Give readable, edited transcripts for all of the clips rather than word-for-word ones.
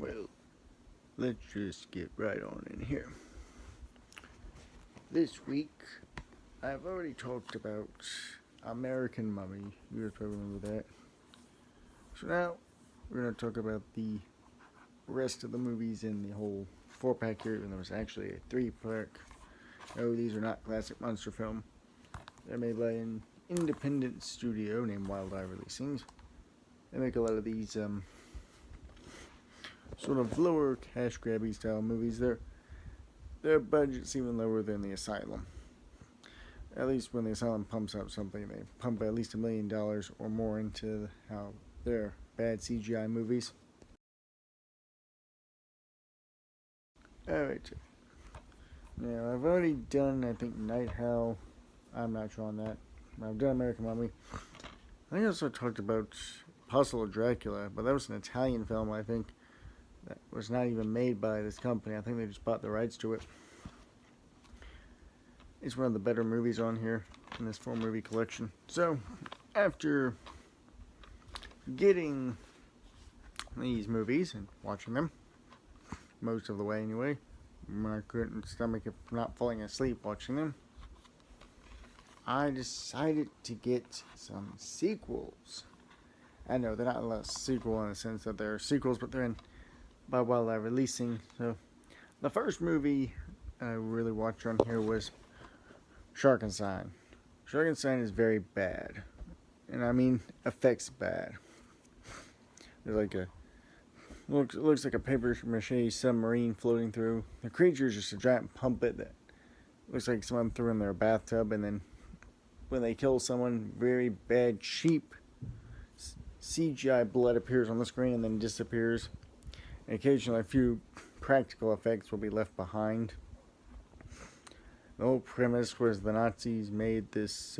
Well, let's just get right on in here. This week, I've already talked about American Mummy. You guys probably remember that. So now, we're going to talk about the rest of the movies in the whole 4-pack here, and there was actually a 3-pack. No, these are not classic monster film. They're made by an independent studio named Wild Eye Releasing. They make a lot of these sort of lower cash grabby style movies. Their budget's even lower than the Asylum. At least when the Asylum pumps out something, they pump at least $1 million or more into how their bad CGI movies. Alright. Now, I've already done, I think, Night Howl. I'm not sure on that. I've done American Mummy. I think I also talked about Puzzle of Dracula, but that was an Italian film, I think. That was not even made by this company. I think they just bought the rights to it. It's one of the better movies on here in this 4-movie collection. So, after getting these movies and watching them, most of the way anyway, when I couldn't stomach it not falling asleep watching them, I decided to get some sequels. I know they're not a sequel in the sense that they're sequels, but they're in by Wild Eye Releasing. So, the first movie I really watched on here was Sharkenstein. Sharkenstein is very bad, and I mean effects bad. There's like a looks like a paper mache submarine floating through. The creature is just a giant puppet that looks like someone threw in their bathtub, and then when they kill someone, very bad, cheap CGI blood appears on the screen and then disappears. And occasionally a few practical effects will be left behind. The whole premise was the Nazis made this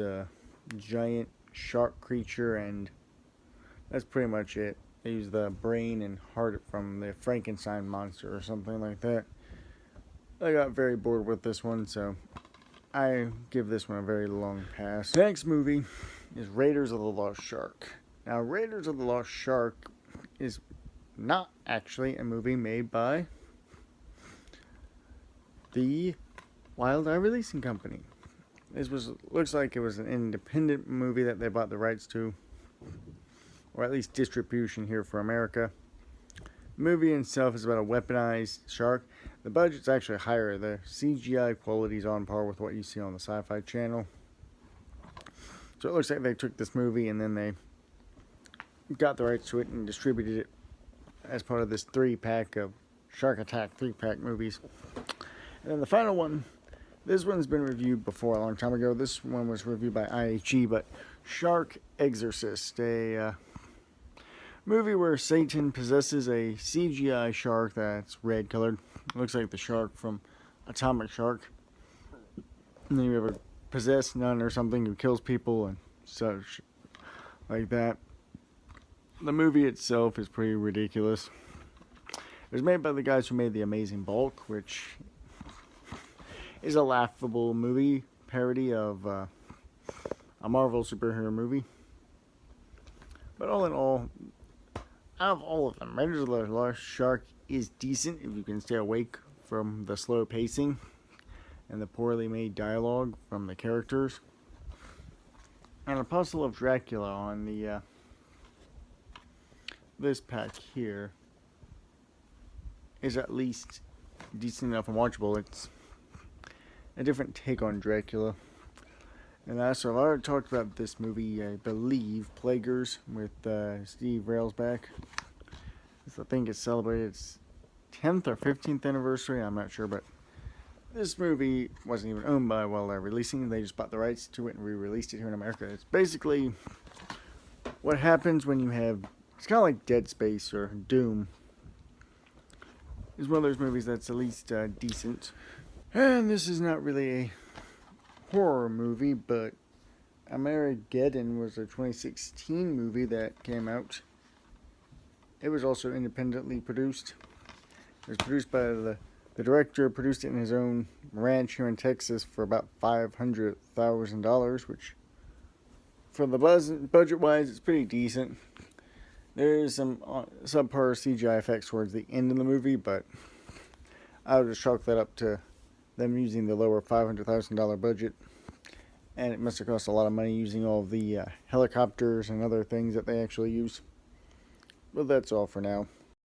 giant shark creature, and that's pretty much it. They used the brain and heart from the Frankenstein monster or something like that. I got very bored with this one, so I give this one a very long pass. The next movie is Raiders of the Lost Shark. Now, Raiders of the Lost Shark is not actually a movie made by the Wild Eye Releasing Company. Looks like it was an independent movie that they bought the rights to, or at least distribution here for America. The movie itself is about a weaponized shark. The budget's actually higher. The CGI quality is on par with what you see on the Sci-Fi Channel. So it looks like they took this movie and then they got the rights to it and distributed it as part of this 3-pack of Shark Attack 3-pack movies. And then the final one, this one's been reviewed before a long time ago. This one was reviewed by IHE, but Shark Exorcist, a movie where Satan possesses a CGI shark that's red colored. Looks like the shark from Atomic Shark. And then you have a possessed nun or something who kills people and such like that. The movie itself is pretty ridiculous. It was made by the guys who made The Amazing Bulk, which is a laughable movie parody of a Marvel superhero movie. But all in all, out of all of them, Raiders of the Lost Shark is decent if you can stay awake from the slow pacing and the poorly made dialogue from the characters. And A Puzzle of Dracula on the this pack here is at least decent enough and watchable. It's a different take on Dracula. And also, I've already talked about this movie, I believe, Plaguers, with Steve Railsback. I think it's celebrated its 10th or 15th anniversary, I'm not sure, but this movie wasn't even owned by Wild Eye Releasing. They just bought the rights to it and re-released it here in America. It's basically what happens when you have, it's kind of like Dead Space or Doom. It's one of those movies that's at least decent. And this is not really a horror movie, but Amerigeddon was a 2016 movie that came out. It was also independently produced. It was produced by the director, produced it in his own ranch here in Texas for about $500,000, which for the budget-wise, it's pretty decent. There's some subpar CGI effects towards the end of the movie, but I would just chalk that up to them using the lower $500,000 budget. And it must have cost a lot of money using all the helicopters and other things that they actually use. But that's all for now.